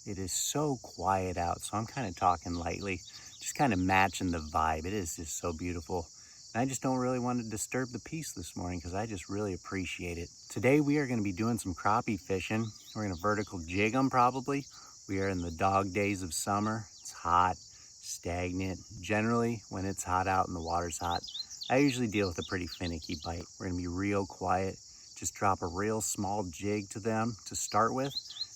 It is so quiet out, so I'm kind of talking lightly, just kind of matching the vibe. It is just so beautiful. And I just don't really want to disturb the peace this morning because I just really appreciate it. Today we are going to be doing some crappie fishing. We're going to vertical jig them probably. We are in the dog days of summer. It's hot, stagnant. Generally, when it's hot out and the water's hot, I usually deal with a pretty finicky bite. We're going to be real quiet. Just drop a real small jig to them to start with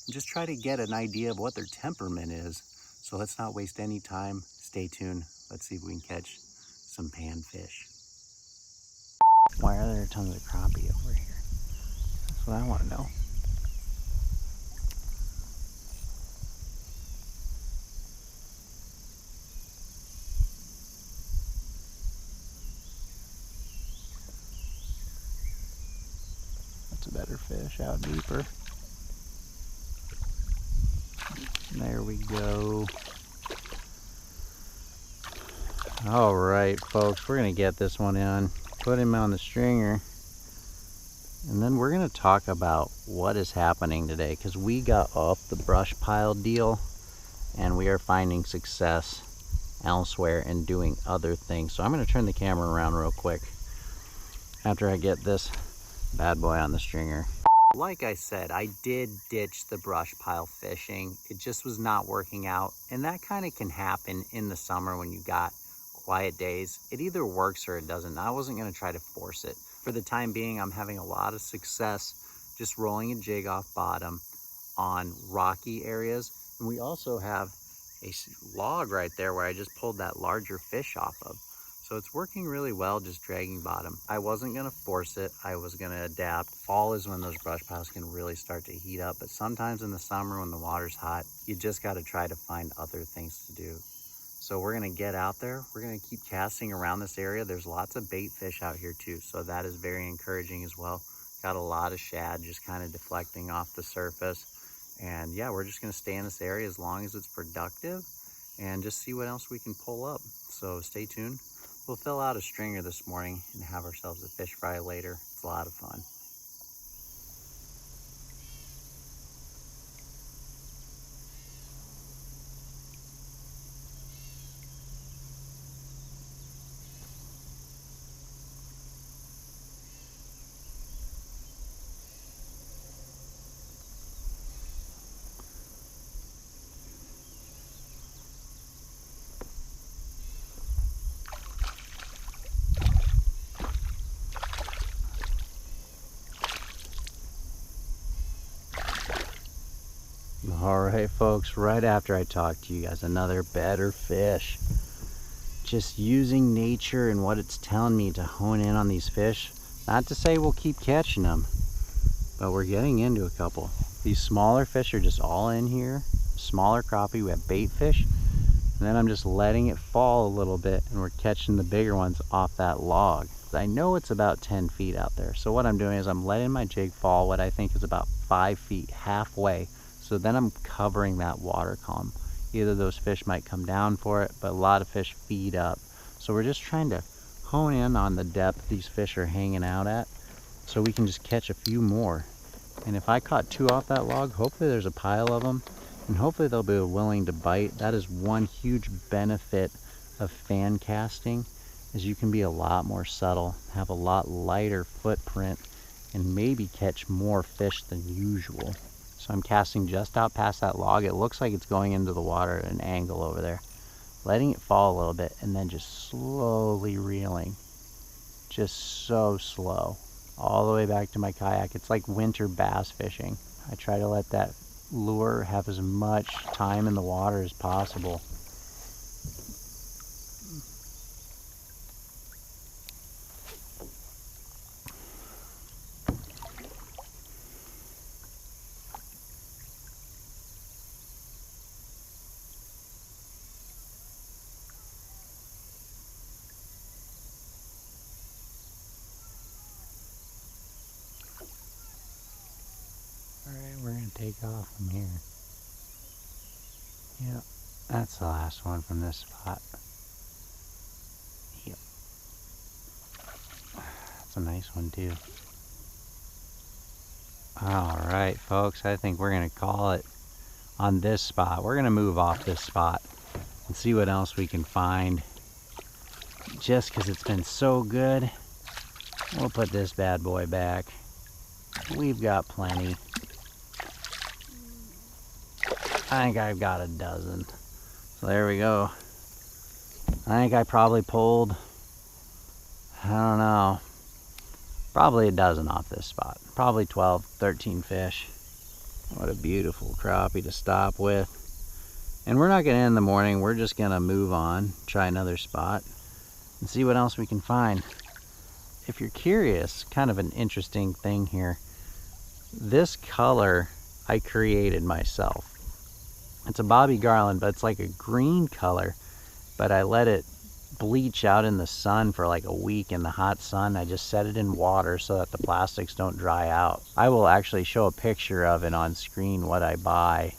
and just try to get an idea of what their temperament is. So let's not waste any time. Stay tuned. Let's see if we can catch some panfish. Why are there tons of crappie over here? That's what I want to know. That's a better fish out deeper. There we go. All right, folks, we're gonna get this one in, put him on the stringer, and then we're gonna talk about what is happening today, because we got off the brush pile deal and we are finding success elsewhere and doing other things. So I'm gonna turn the camera around real quick after I get this bad boy on the stringer. Like I said, I did ditch the brush pile fishing. It just was not working out, and that kind of can happen in the summer when you got quiet days. It either works or it doesn't. I wasn't going to try to force it. For the time being, I'm having a lot of success just rolling a jig off bottom on rocky areas, and we also have a log right there where I just pulled that larger fish off of. So it's working really well just dragging bottom. I wasn't gonna force it, I was gonna adapt. Fall is when those brush piles can really start to heat up, but sometimes in the summer when the water's hot, you just gotta try to find other things to do. So we're gonna get out there, we're gonna keep casting around this area. There's lots of bait fish out here too, so that is very encouraging as well. Got a lot of shad just kind of deflecting off the surface. And yeah, we're just gonna stay in this area as long as it's productive and just see what else we can pull up. So stay tuned. We'll fill out a stringer this morning and have ourselves a fish fry later. It's a lot of fun. All right, folks, right after I talk to you guys, another better fish. Just using nature and what it's telling me to hone in on these fish. Not to say we'll keep catching them, but we're getting into a couple. These smaller fish are just all in here. Smaller crappie, we have bait fish. And then I'm just letting it fall a little bit and we're catching the bigger ones off that log. I know it's about 10 feet out there. So what I'm doing is I'm letting my jig fall what I think is about 5 feet, halfway. So then I'm covering that water column. Either those fish might come down for it, but a lot of fish feed up. So we're just trying to hone in on the depth these fish are hanging out at so we can just catch a few more. And if I caught 2 off that log, hopefully there's a pile of them and hopefully they'll be willing to bite. That is one huge benefit of fan casting, is you can be a lot more subtle, have a lot lighter footprint, and maybe catch more fish than usual. So I'm casting just out past that log. It looks like it's going into the water at an angle over there. Letting it fall a little bit and then just slowly reeling. Just so slow. All the way back to my kayak. It's like winter bass fishing. I try to let that lure have as much time in the water as possible. Alright, we're going to take off from here. Yep, that's the last one from this spot. Yep. That's a nice one too. Alright folks, I think we're going to call it. on this spot. We're gonna move off this spot and see what else we can find. Just because it's been so good, we'll put this bad boy back. We've got plenty. I think I've got a dozen. So there we go. I think I probably pulled, I don't know, probably a dozen off this spot. Probably 12, 13 fish. What a beautiful crappie to stop with. And we're not gonna end the morning, we're just gonna move on, try another spot, and see what else we can find. If you're curious, kind of an interesting thing here, this color I created myself. It's a Bobby Garland, but it's like a green color, but I let it bleach out in the sun for like a week in the hot sun. I just set it in water so that the plastics don't dry out. I will actually show a picture of it on screen, what I buy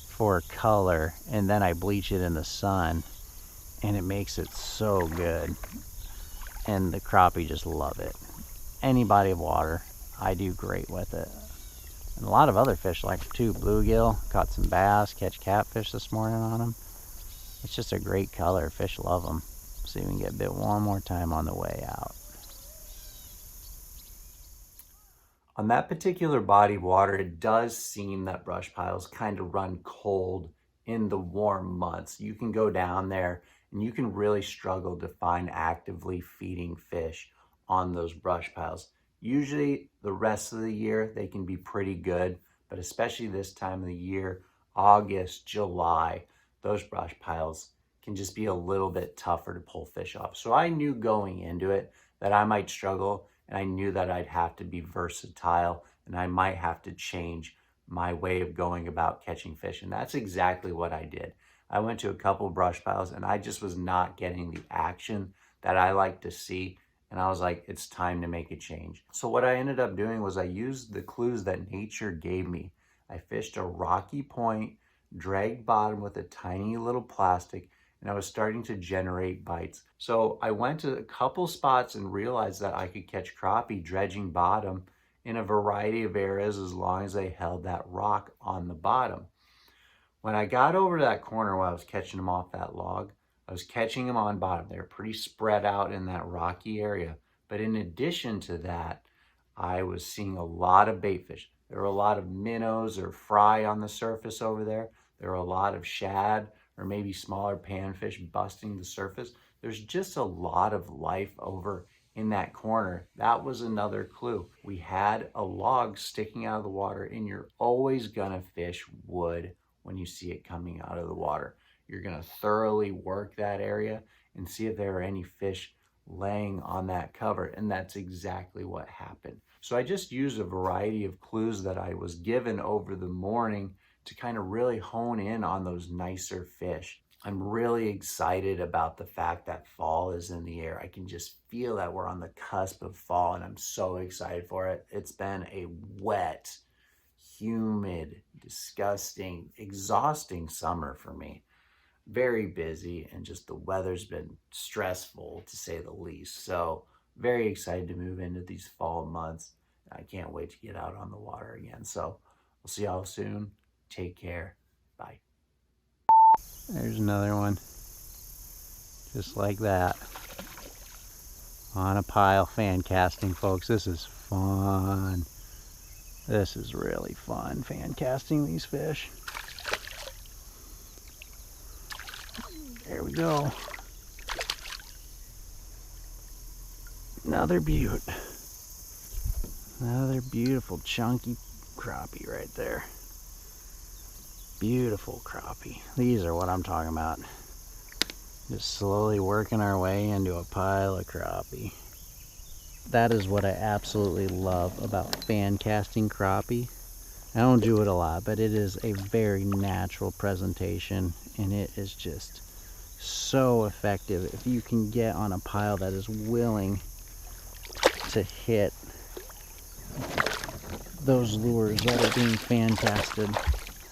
for color, and then I bleach it in the sun, and it makes it so good. And the crappie just love it. Any body of water, I do great with it. And a lot of other fish like it too. Bluegill, caught some bass, catch catfish this morning on them. It's just a great color, fish love them. See if we can get bit one more time on the way out. On that particular body of water, it does seem that brush piles kind of run cold in the warm months. You can go down there and you can really struggle to find actively feeding fish on those brush piles. Usually the rest of the year they can be pretty good, but especially this time of the year, August, July, those brush piles can just be a little bit tougher to pull fish off. So I knew going into it that I might struggle, and I knew that I'd have to be versatile and I might have to change my way of going about catching fish. And that's exactly what I did. I went to a couple brush piles and I just was not getting the action that I like to see. And I was like, it's time to make a change. So what I ended up doing was I used the clues that nature gave me. I fished a rocky point, dragged bottom with a tiny little plastic, and I was starting to generate bites. So I went to a couple spots and realized that I could catch crappie dredging bottom in a variety of areas as long as I held that rock on the bottom. When I got over to that corner while I was catching them off that log, I was catching them on bottom. They were pretty spread out in that rocky area. But in addition to that, I was seeing a lot of bait fish. There were a lot of minnows or fry on the surface over there. There were a lot of shad or maybe smaller panfish busting the surface. There's just a lot of life over in that corner. That was another clue. We had a log sticking out of the water, and you're always gonna fish wood when you see it coming out of the water. You're gonna thoroughly work that area and see if there are any fish laying on that cover, and that's exactly what happened. So I just used a variety of clues that I was given over the morning to kind of really hone in on those nicer fish. I'm really excited about the fact that fall is in the air. I can just feel that we're on the cusp of fall, and I'm so excited for it. It's been a wet, humid, disgusting, exhausting summer for me. Very busy, and just the weather's been stressful to say the least. So very excited to move into these fall months. I can't wait to get out on the water again. So we'll see y'all soon. Take care. Bye. There's another one. Just like that. On a pile, fan casting, folks. This is fun. This is really fun, fan casting these fish. There we go. Another beaut. Another beautiful chunky crappie right there. Beautiful crappie. These are what I'm talking about. Just slowly working our way into a pile of crappie. That is what I absolutely love about fan casting crappie. I don't do it a lot, but it is a very natural presentation, and it is just so effective if you can get on a pile that is willing to hit those lures that are being fan casted.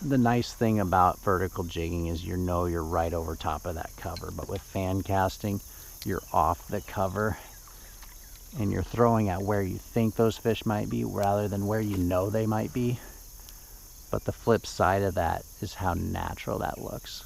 The nice thing about vertical jigging is you're right over top of that cover, but with fan casting you're off the cover and you're throwing at where you think those fish might be rather than where you know they might be. but the flip side of that is how natural that looks.